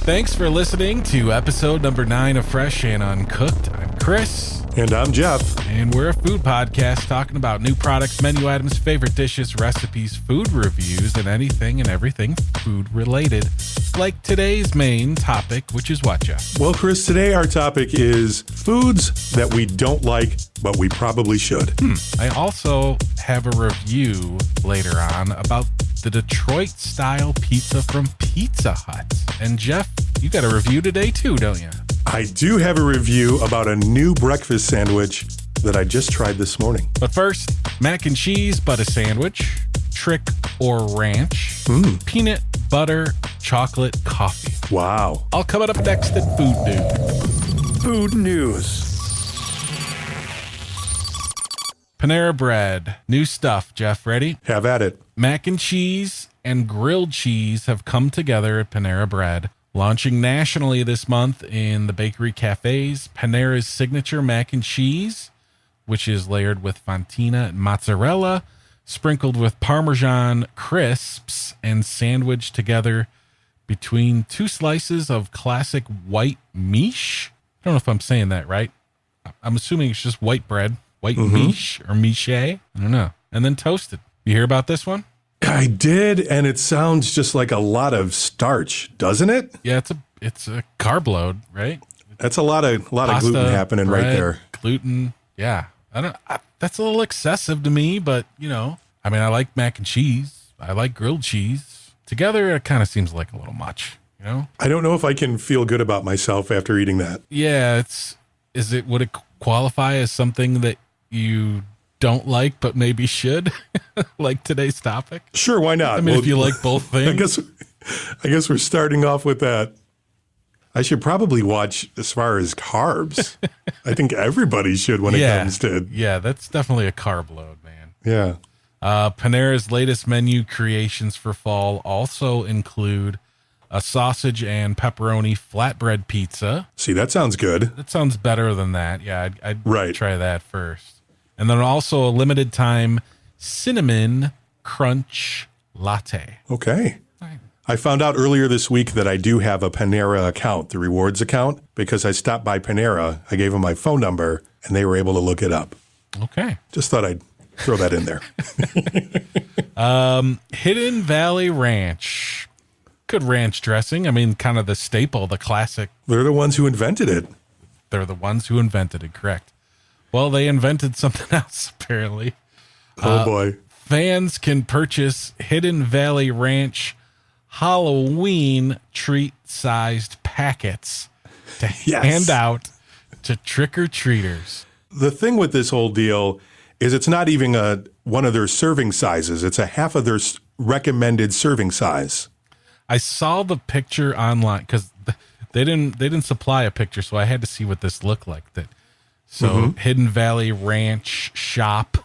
Thanks for listening to episode number 9 of Fresh and Uncooked. I'm Chris. And I'm Jeff. And we're a food podcast talking about new products, menu items, favorite dishes, recipes, food reviews, and anything and everything food related. Like today's main topic, which is what, Jeff? Well, Chris, today our topic is foods that we don't like, but we probably should. I also have a review later on about the Detroit-style pizza from Pizza Hut. And Jeff, you got a review today too, don't you? I do have a review about a new breakfast sandwich that I just tried this morning. But first, mac and cheese butter sandwich, trick or ranch, peanut butter chocolate coffee. Wow. All coming up next at Food News. Food news. Panera Bread. New stuff, Jeff. Ready? Have at it. Mac and cheese and grilled cheese have come together at Panera Bread. Launching nationally this month in the bakery cafes, Panera's signature mac and cheese, which is layered with fontina and mozzarella, sprinkled with Parmesan crisps, and sandwiched together between two slices of classic white miche. I don't know if I'm saying that right. I'm assuming it's just white bread, white miche or miche. I don't know. And then toasted. You hear about this one? I did, and it sounds just like a lot of starch, doesn't it? Yeah, it's a carb load, right? That's a lot of Pasta, gluten happening bread, right there. Gluten, yeah. That's a little excessive to me, but I like mac and cheese. I like grilled cheese. Together, it kind of seems like a little much, I don't know if I can feel good about myself after eating that. Yeah, would it qualify as something that you don't like, but maybe should, like today's topic? Sure, why not? I mean, if you like both things. I guess we're starting off with that. I should probably watch as far as carbs. I think everybody should when it comes to. Yeah, that's definitely a carb load, man. Yeah. Panera's latest menu creations for fall also include a sausage and pepperoni flatbread pizza. See, that sounds good. That sounds better than that. Yeah, I'd right. Try that first. And then also a limited time cinnamon crunch latte. Okay. I found out earlier this week that I do have a Panera account, the rewards account, because I stopped by Panera. I gave them my phone number and they were able to look it up. Okay. Just thought I'd throw that in there. Hidden Valley Ranch. Good ranch dressing. I mean, kind of the staple, the classic. They're the ones who invented it. They're the ones who invented it, correct. Well, they invented something else, apparently. Oh, boy. Fans can purchase Hidden Valley Ranch Halloween treat-sized packets to hand out to trick-or-treaters. The thing with this whole deal is it's not even one of their serving sizes. It's a half of their recommended serving size. I saw the picture online because they didn't supply a picture, so I had to see what this looked like. So Hidden Valley Ranch shop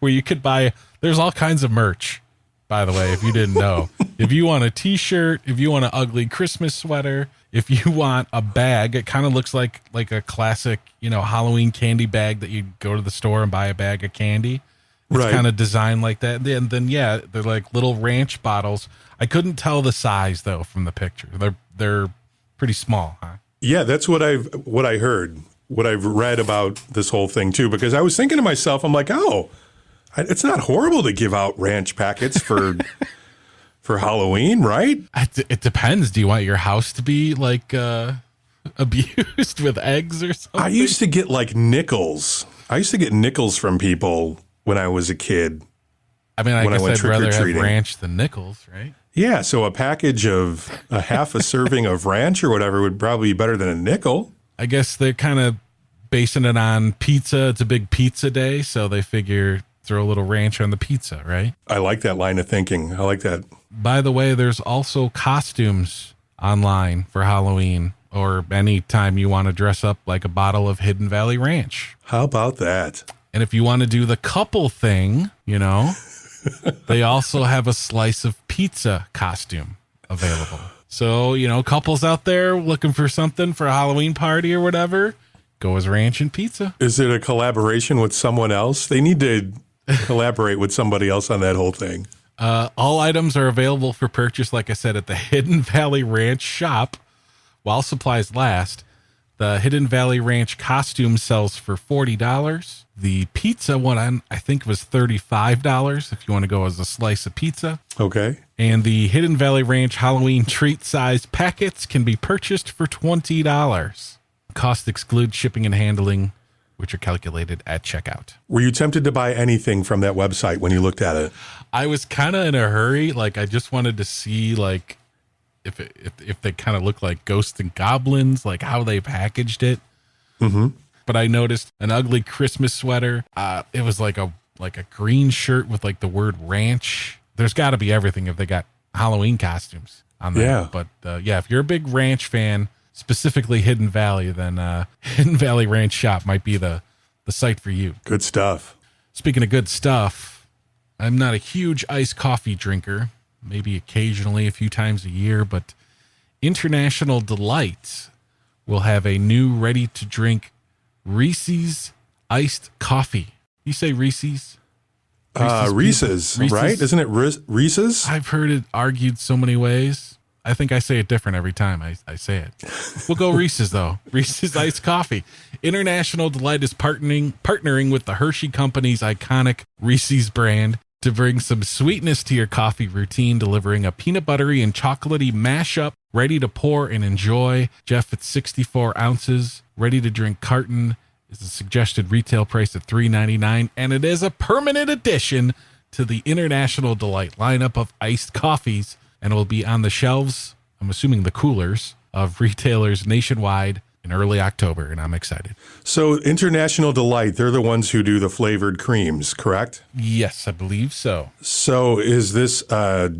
where you could buy, there's all kinds of merch, by the way, if you didn't know. If you want a t-shirt, if you want an ugly Christmas sweater, if you want a bag, it kind of looks like a classic, Halloween candy bag that you go to the store and buy a bag of candy. It's kind of designed like that. And then, they're like little ranch bottles. I couldn't tell the size though from the picture. They're pretty small, huh? Yeah, that's what I heard. What I've read about this whole thing too, because I was thinking to myself, I'm like, it's not horrible to give out ranch packets for Halloween, right? It depends. Do you want your house to be like abused with eggs or something? I used to get like nickels. I used to get nickels from people when I was a kid. I mean, I guess I'd rather have ranch than nickels, right? Yeah, so a package of a half a serving of ranch or whatever would probably be better than a nickel. I guess they're kind of basing it on pizza. It's a big pizza day, so they figure throw a little ranch on the pizza, right? I like that line of thinking. I like that. By the way, there's also costumes online for Halloween or any time you want to dress up like a bottle of Hidden Valley Ranch. How about that? And if you want to do the couple thing, they also have a slice of pizza costume available. So, couples out there looking for something for a Halloween party or whatever, go as ranch and pizza. Is it a collaboration with someone else? They need to collaborate with somebody else on that whole thing. All items are available for purchase, like I said, at the Hidden Valley Ranch shop while supplies last. The Hidden Valley Ranch costume sells for $40. The pizza one, I think, was $35 if you want to go as a slice of pizza. Okay. And the Hidden Valley Ranch Halloween treat size packets can be purchased for $20. Cost excludes shipping and handling, which are calculated at checkout. Were you tempted to buy anything from that website when you looked at it? I was kind of in a hurry. Like, I just wanted to see, like, if they kind of look like ghosts and goblins, like how they packaged it. Mm-hmm. But I noticed an ugly Christmas sweater. It was like a green shirt with like the word ranch. There's got to be everything if they got Halloween costumes on there. Yeah. But if you're a big ranch fan, specifically Hidden Valley, then Hidden Valley Ranch Shop might be the site for you. Good stuff. Speaking of good stuff, I'm not a huge iced coffee drinker. Maybe occasionally a few times a year, but International Delight will have a new ready-to-drink REESE'S iced coffee. You say Reese's? Reese's, right? Isn't it Reese's? I've heard it argued so many ways. I think I say it different every time I say it. We'll go Reese's, though. Reese's iced coffee. International Delight is partnering with the Hershey Company's iconic Reese's brand to bring some sweetness to your coffee routine, delivering a peanut buttery and chocolatey mashup ready to pour and enjoy. Jeff, it's 64 ounces, ready to drink carton is the suggested retail price at $3.99, and it is a permanent addition to the International Delight lineup of iced coffees, and it will be on the shelves, I'm assuming the coolers, of retailers nationwide in early October, and I'm excited. So International Delight, they're the ones who do the flavored creams, correct? Yes, I believe so. So is this a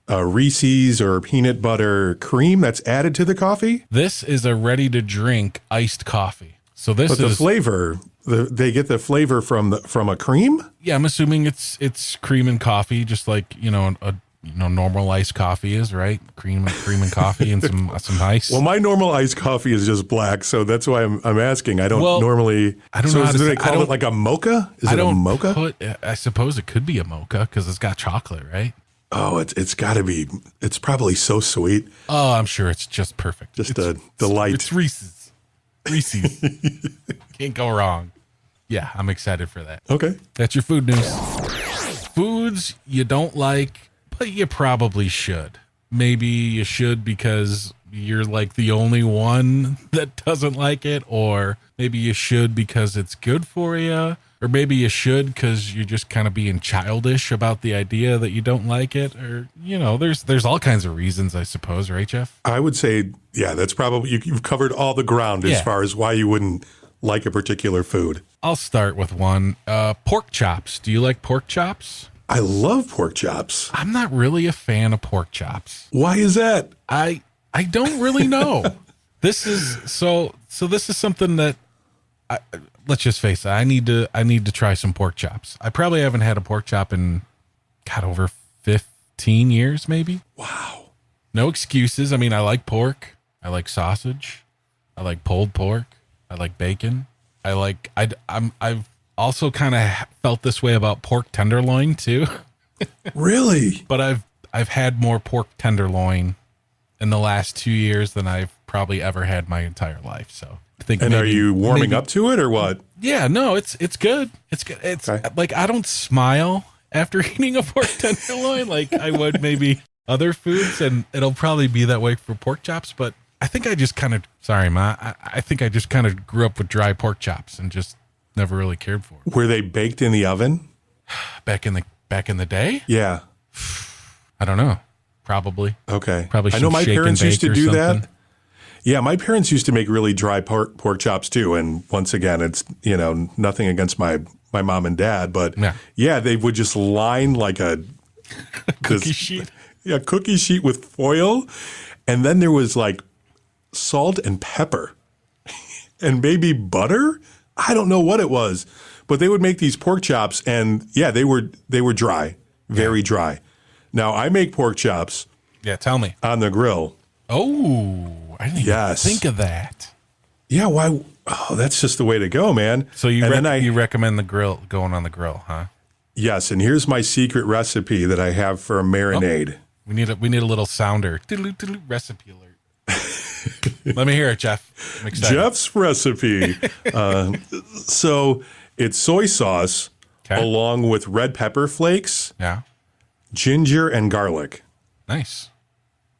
Reese's or peanut butter cream that's added to the coffee? This is a ready-to-drink iced coffee. So this But the flavor, they get the flavor from a cream? Yeah, I'm assuming it's cream and coffee, just like, a normal iced coffee is, right? Cream and coffee and some ice. Well, my normal iced coffee is just black, so that's why I'm asking. I don't normally. I don't so know. Do they call it like a mocha? Is it a mocha? I suppose it could be a mocha because it's got chocolate, right? Oh, it's got to be. It's probably so sweet. Oh, I'm sure it's just perfect. Just a delight. It's Reese's. Can't go wrong. Yeah, I'm excited for that. Okay. That's your food news. Foods you don't like, but you probably should. Maybe you should because you're like the only one that doesn't like it, or maybe you should because it's good for you, or maybe you should because you're just kind of being childish about the idea that you don't like it, or there's all kinds of reasons, I suppose, right, Jeff? I would say, yeah, that's probably you've covered all the ground as far as why you wouldn't like a particular food. I'll start with one. Pork chops. Do you like pork chops? I love pork chops. I'm not really a fan of pork chops. Why is that? I don't really know. This is this is something that let's just face it. I need to try some pork chops. I probably haven't had a pork chop in over 15 years, maybe. Wow. No excuses. I mean, I like pork. I like sausage. I like pulled pork. I like bacon. I've also kind of felt this way about pork tenderloin too. Really? But I've had more pork tenderloin in the last 2 years than I've probably ever had my entire life. So I think. And are you warming up to it or what? Yeah, no, it's good. It's good. It's okay. Like I don't smile after eating a pork tenderloin like I would maybe other foods, and it'll probably be that way for pork chops. But I think I just kind of I think I just kind of grew up with dry pork chops and just never really cared for it. Were they baked in the oven? Back in the day? Yeah. I don't know. Probably. Okay. Probably. I know my parents used to do something. that. Yeah, my parents used to make really dry pork chops too. And once again, it's nothing against my mom and dad, but yeah, they would just line like a cookie sheet. Yeah, cookie sheet with foil, and then there was like salt and pepper, and maybe butter. I don't know what it was, but they would make these pork chops, and yeah, they were dry, very dry. Now I make pork chops. Yeah, tell me. On the grill. Oh, I didn't even think of that. Yeah, why? Oh, that's just the way to go, man. So you recommend the grill, going on the grill, huh? Yes, and here's my secret recipe that I have for a marinade. We need a little sounder. Recipe alert. Let me hear it, Jeff. I'm excited. Jeff's recipe. So it's soy sauce along with red pepper flakes, ginger, and garlic. Nice.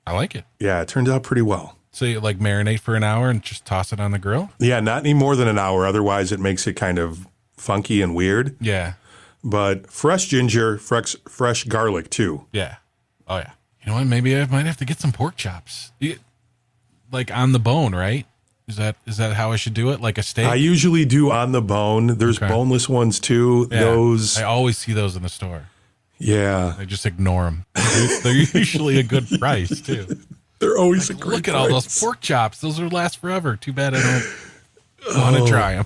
I like it. Yeah, it turned out pretty well. So you like marinate for an hour and just toss it on the grill? Yeah, not any more than an hour. Otherwise, it makes it kind of funky and weird. Yeah. But fresh ginger, fresh garlic too. Yeah. Oh, yeah. You know what? Maybe I might have to get some pork chops. Like on the bone, right? Is that how I should do it? Like a steak? I usually do on the bone. There's boneless ones too. Yeah. Those. I always see those in the store. Yeah. I just ignore them. They're usually a good price too. They're always a great Look at price. all those pork chops. Those will last forever. Too bad I don't want to try them.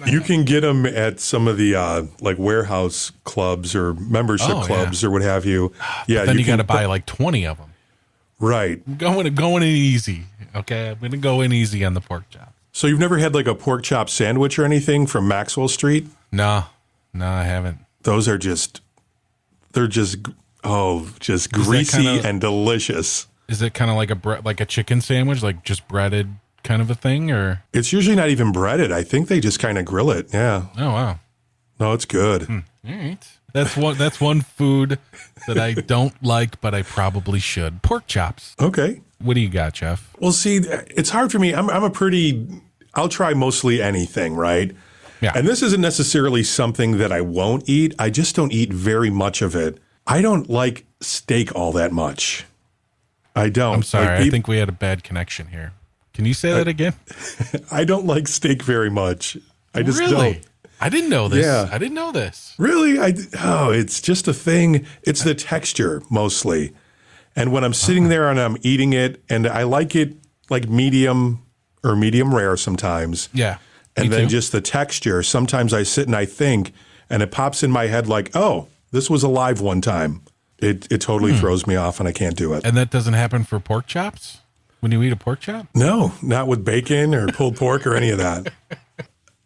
You can get them at some of the like warehouse clubs or membership clubs or what have you. Yeah, but then you got to buy like 20 of them. Right. I'm going in easy. Okay, I'm going to go in easy on the pork chop. So you've never had like a pork chop sandwich or anything from Maxwell Street? No, I haven't. Those are just greasy and delicious. Is it kind of like a chicken sandwich, like just breaded kind of a thing, or? It's usually not even breaded. I think they just kind of grill it. Yeah. Oh wow. No, it's good. All right. That's one food that I don't like, but I probably should. Pork chops. Okay. What do you got, Jeff? Well, see, it's hard for me. I'll try mostly anything, right? Yeah. And this isn't necessarily something that I won't eat. I just don't eat very much of it. I don't like steak all that much. I don't. I'm sorry. I think we had a bad connection here. Can you say that again? I don't like steak very much. I just don't. I didn't know this. Yeah. I didn't know this. Really? It's just a thing. It's the texture mostly. And when I'm sitting there and I'm eating it, and I like it like medium or medium rare sometimes. Yeah. And then just the texture. Sometimes I sit and I think, and it pops in my head like, oh, this was alive one time. It totally throws me off and I can't do it. And that doesn't happen for pork chops? When you eat a pork chop? No, not with bacon or pulled pork or any of that.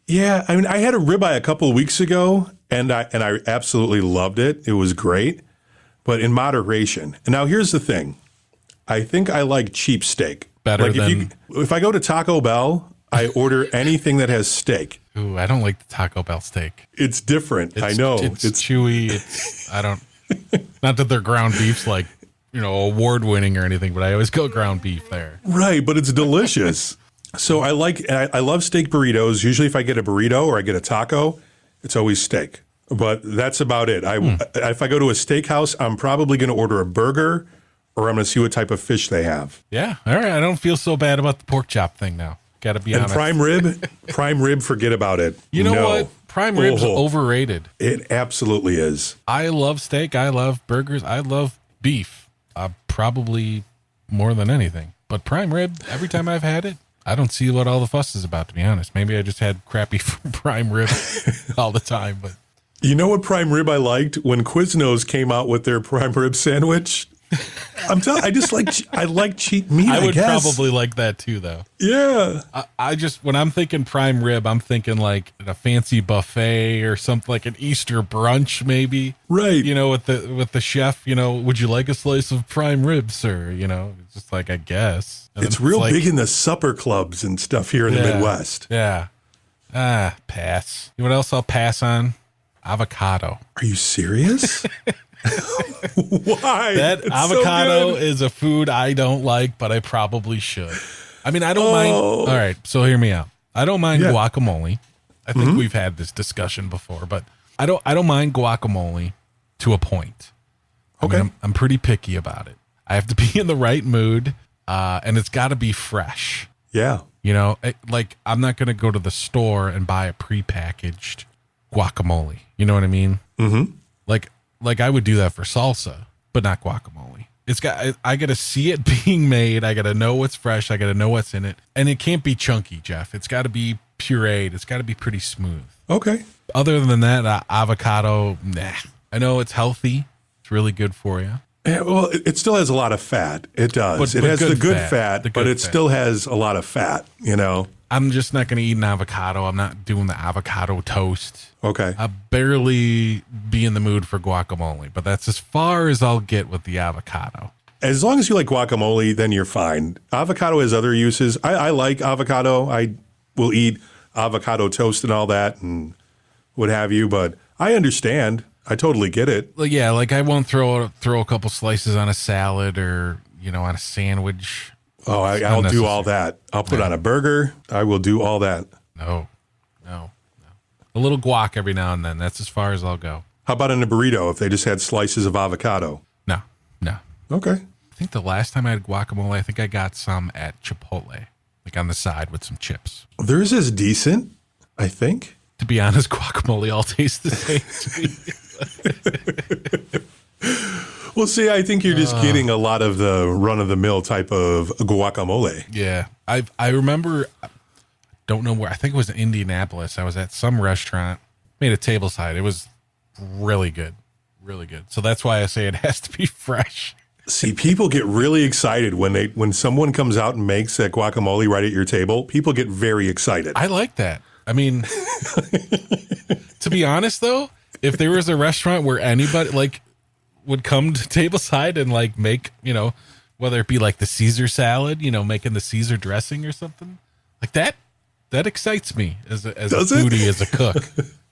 Yeah, I mean, I had a ribeye a couple of weeks ago, and I absolutely loved it. It was great, but in moderation. And now here's the thing. I think I like cheap steak. Better if I go to Taco Bell, I order anything that has steak. Ooh, I don't like the Taco Bell steak. It's different. I know. It's chewy. Not that their ground beef's like, award winning or anything, but I always go ground beef there. Right, but it's delicious. So I love steak burritos. Usually if I get a burrito or I get a taco, it's always steak. But that's about it. If I go to a steakhouse, I'm probably going to order a burger or I'm going to see what type of fish they have. Yeah. All right. I don't feel so bad about the pork chop thing now. Got to be honest. And prime rib, forget about it. You know what? Prime rib's overrated. It absolutely is. I love steak. I love burgers. I love beef. Probably more than anything. But prime rib, every time I've had it, I don't see what all the fuss is about, to be honest. Maybe I just had crappy prime rib all the time. But you know what prime rib I liked? When Quiznos came out with their prime rib sandwich. I like cheap meat, I guess. Probably like that too, though. Yeah. I when I'm thinking prime rib, I'm thinking like a fancy buffet or something, like an Easter brunch, maybe. Right. With the chef, would you like a slice of prime rib, sir? It's just like, I guess. And it's real big in the supper clubs and stuff here in the Midwest. Yeah. Pass. You know what else I'll pass on? Avocado. Are you serious? Why? That avocado is a food I don't like, but I probably should. I mean, I don't mind. All right, so hear me out. I don't mind guacamole. I think we've had this discussion before, but I don't mind guacamole to a point. Okay. I mean, I'm pretty picky about it. I have to be in the right mood, and it's got to be fresh. Yeah. I'm not going to go to the store and buy a prepackaged guacamole. You know what I mean? Mm-hmm. Like I would do that for salsa, but not guacamole. I got to see it being made. I got to know what's fresh. I got to know what's in it. And it can't be chunky, Jeff. It's got to be pureed. It's got to be pretty smooth. Okay. Other than that, avocado, nah. I know it's healthy. It's really good for you. Yeah, well, it still has a lot of fat. It does. It has the good fat, but it still has a lot of fat, I'm just not going to eat an avocado. I'm not doing the avocado toast. Okay. I'll barely be in the mood for guacamole, but that's as far as I'll get with the avocado. As long as you like guacamole, then you're fine. Avocado has other uses. I like avocado. I will eat avocado toast and all that and what have you, but I understand. I totally get it. Like, yeah, like I won't throw a couple slices on a salad or, on a sandwich. Oh, I'll do all that. I'll put on a burger. I will do all that. No. A little guac every now and then. That's as far as I'll go. How about in a burrito if they just had slices of avocado? No. Okay. I think the last time I had guacamole, I think I got some at Chipotle, like on the side with some chips. Theirs is decent, I think. To be honest, guacamole all tastes the same to me. Well, see, I think you're just getting a lot of the run-of-the-mill type of guacamole. Yeah. I remember, don't know where, I think it was in Indianapolis. I was at some restaurant, made a tableside. It was really good. Really good. So that's why I say it has to be fresh. See, people get really excited when someone comes out and makes that guacamole right at your table. People get very excited. I like that. I mean, to be honest, though, if there was a restaurant where anybody would come to tableside and make, whether it be like the Caesar salad, making the Caesar dressing or something like that excites me as a foodie, as a cook.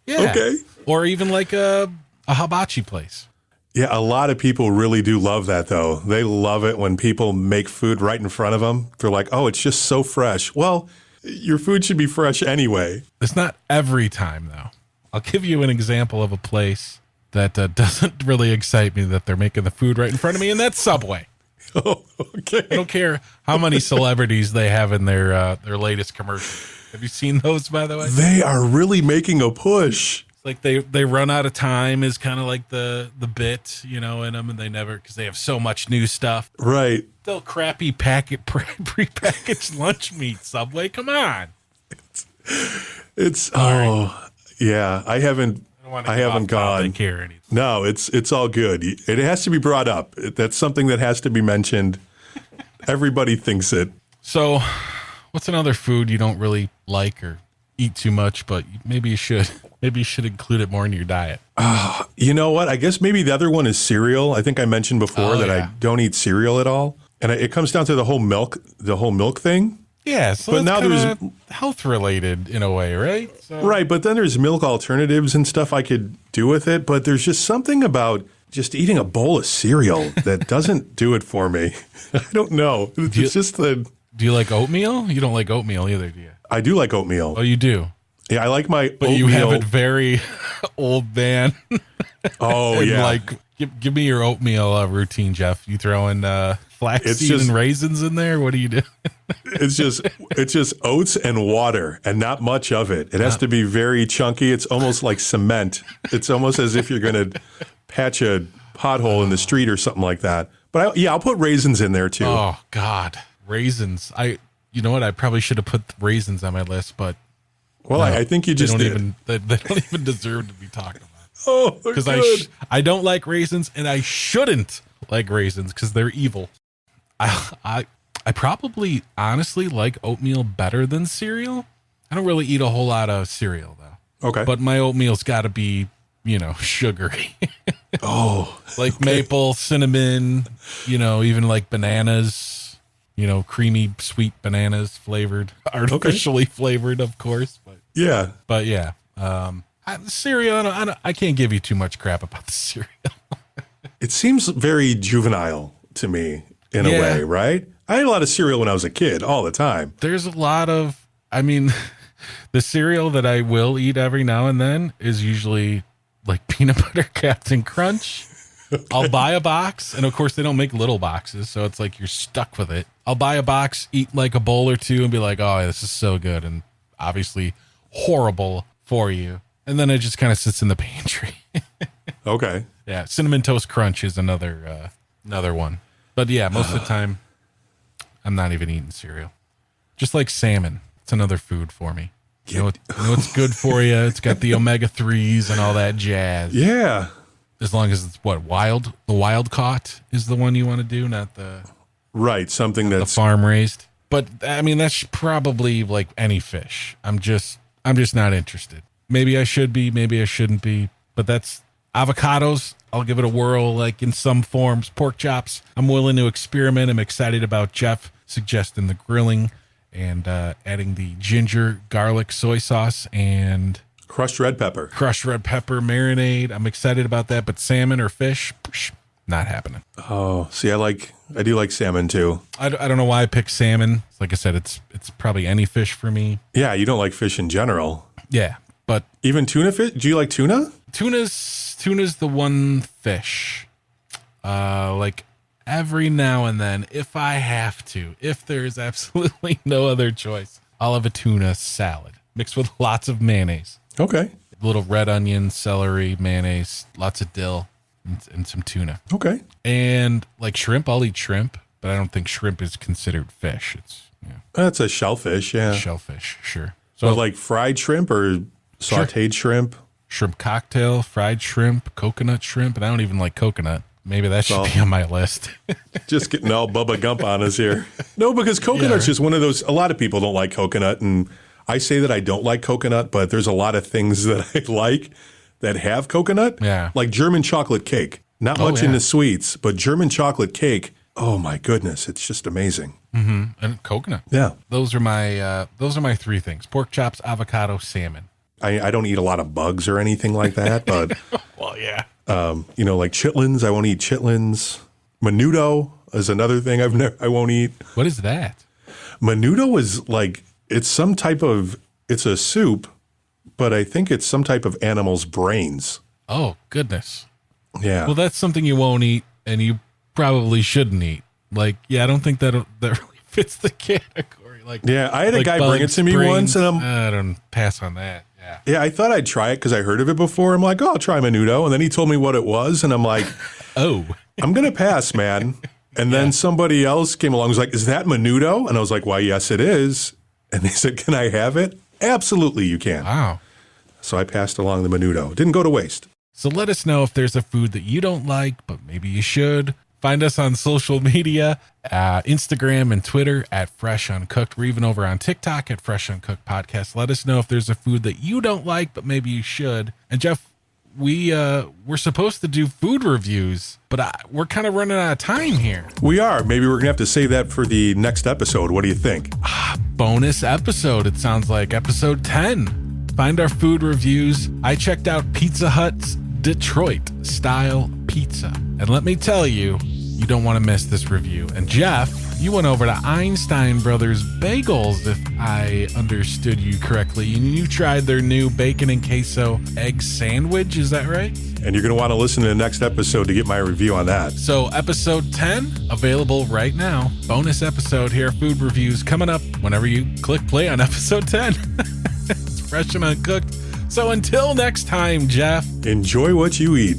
Yeah. Okay. Or even like a hibachi place. Yeah, a lot of people really do love that, though. They love it when people make food right in front of them. They're like, oh, it's just so fresh. Well, your food should be fresh anyway. It's not every time, though. I'll give you an example of a place that doesn't really excite me that they're making the food right in front of me, and that's Subway. Oh, okay. I don't care how many celebrities they have in their latest commercial. Have you seen those, by the way? They are really making a push. Like they run out of time is kind of like the bit, in them, and they never, because they have so much new stuff. Right. Still crappy prepackaged lunch meat, Subway. Come on. It's yeah. I haven't gone. Care anything. No, it's all good. It has to be brought up. That's something that has to be mentioned. Everybody thinks it. So, what's another food you don't really like or eat too much, but maybe you should? Maybe you should include it more in your diet. You know what? I guess maybe the other one is cereal. I think I mentioned before I don't eat cereal at all. And it comes down to the whole milk thing. Yeah, so but now there's health related in a way, right? So. Right, but then there's milk alternatives and stuff I could do with it. But there's just something about just eating a bowl of cereal that doesn't do it for me. I don't know. It's just the... Do you like oatmeal? You don't like oatmeal either, do you? I do like oatmeal. Oh, you do? Yeah, I like my But oatmeal. You have it very old man. Oh, yeah. Give me your oatmeal routine, Jeff. You throw in flaxseed and raisins in there? What do you do? It's just oats and water and not much of it. It has to be very chunky. It's almost like cement. It's almost as if you're going to patch a pothole in the street or something like that. But I'll put raisins in there too. Oh God, raisins. You know what? I probably should have put raisins on my list, but well, no, I think you just did. They don't even deserve to be talked about. Oh, because I don't like raisins, and I shouldn't like raisins because they're evil. I probably honestly like oatmeal better than cereal. I don't really eat a whole lot of cereal though. Okay, but my oatmeal's got to be sugary. Oh, like okay. Maple, cinnamon. Even like bananas. Creamy, sweet bananas flavored, artificially flavored, of course. But yeah. Cereal, I can't give you too much crap about the cereal. It seems very juvenile to me in a way, right? I had a lot of cereal when I was a kid, all the time. There's a lot of, the cereal that I will eat every now and then is usually like peanut butter Captain Crunch. Okay. I'll buy a box, and of course they don't make little boxes, so it's like you're stuck with it. I'll buy a box, eat like a bowl or two, and be like, oh, this is so good, and obviously horrible for you. And then it just kind of sits in the pantry. Okay. Yeah, Cinnamon Toast Crunch is another one. But yeah, most of the time, I'm not even eating cereal. Just like salmon. It's another food for me. You know it's good for you. It's got the omega-3s and all that jazz. Yeah. As long as it's the wild caught is the one you want to do, not the right, something that's the farm raised. But I mean, that's probably like any fish. I'm just not interested. Maybe I should be, maybe I shouldn't be, but that's avocados. I'll give it a whirl, like in some forms. Pork chops, I'm willing to experiment. I'm excited about Jeff suggesting the grilling and adding the ginger, garlic, soy sauce, and Crushed red pepper marinade. I'm excited about that, but salmon or fish, not happening. Oh, see, I do like salmon too. I don't know why I picked salmon. Like I said, it's probably any fish for me. Yeah, you don't like fish in general. Yeah, but even tuna fish? Do you like tuna? Tuna's the one fish. Like every now and then, if I have to, if there's absolutely no other choice, I'll have a tuna salad mixed with lots of mayonnaise. Okay. A little red onion, celery, mayonnaise, lots of dill, and some tuna. Okay. And like shrimp, I'll eat shrimp, but I don't think shrimp is considered fish. It's That's a shellfish, yeah. Shellfish, sure. So like fried shrimp or sauteed shrimp? Shrimp cocktail, fried shrimp, coconut shrimp, and I don't even like coconut. Maybe that should be on my list. Just getting all Bubba Gump on us here. No, because coconut's just one of those, a lot of people don't like coconut, and I say that I don't like coconut, but there's a lot of things that I like that have coconut. Yeah. Like German chocolate cake. Not much into sweets, but German chocolate cake, oh my goodness, it's just amazing. Mm-hmm. And coconut. Yeah. Those are my three things. Pork chops, avocado, salmon. I don't eat a lot of bugs or anything like that, but well, yeah. Like chitlins, I won't eat chitlins. Menudo is another thing I won't eat. What is that? Menudo is like, it's a soup, but I think it's some type of animal's brains. Oh, goodness. Yeah. Well, that's something you won't eat, and you probably shouldn't eat. Like, yeah, I don't think that really fits the category. Like, yeah, I had a guy bring it to me brains, once, and I don't pass on that. Yeah, I thought I'd try it because I heard of it before. I'm like, oh, I'll try menudo. And then he told me what it was. And I'm like, oh, I'm going to pass, man. And then somebody else came along and was like, is that menudo? And I was like, why, yes, it is. And they said, can I have it? Absolutely, you can. Wow. So I passed along the menudo. Didn't go to waste. So let us know if there's a food that you don't like, but maybe you should. Find us on social media, Instagram and Twitter at Fresh Uncooked. We're even over on TikTok at Fresh Uncooked Podcast. Let us know if there's a food that you don't like, but maybe you should. And Jeff, we're supposed to do food reviews, but we're kind of running out of time here. We are. Maybe we're going to have to save that for the next episode. What do you think? Bonus episode. It sounds like episode 10. Find our food reviews. I checked out Pizza Hut's Detroit style pizza. And let me tell you, you don't want to miss this review. And Jeff, you went over to Einstein Brothers Bagels, if I understood you correctly, and you tried their new bacon and queso egg sandwich. Is that right? And you're going to want to listen to the next episode to get my review on that. So episode 10, available right now. Bonus episode here, food reviews coming up whenever you click play on episode 10. It's Fresh and Uncooked. So until next time, Jeff. Enjoy what you eat.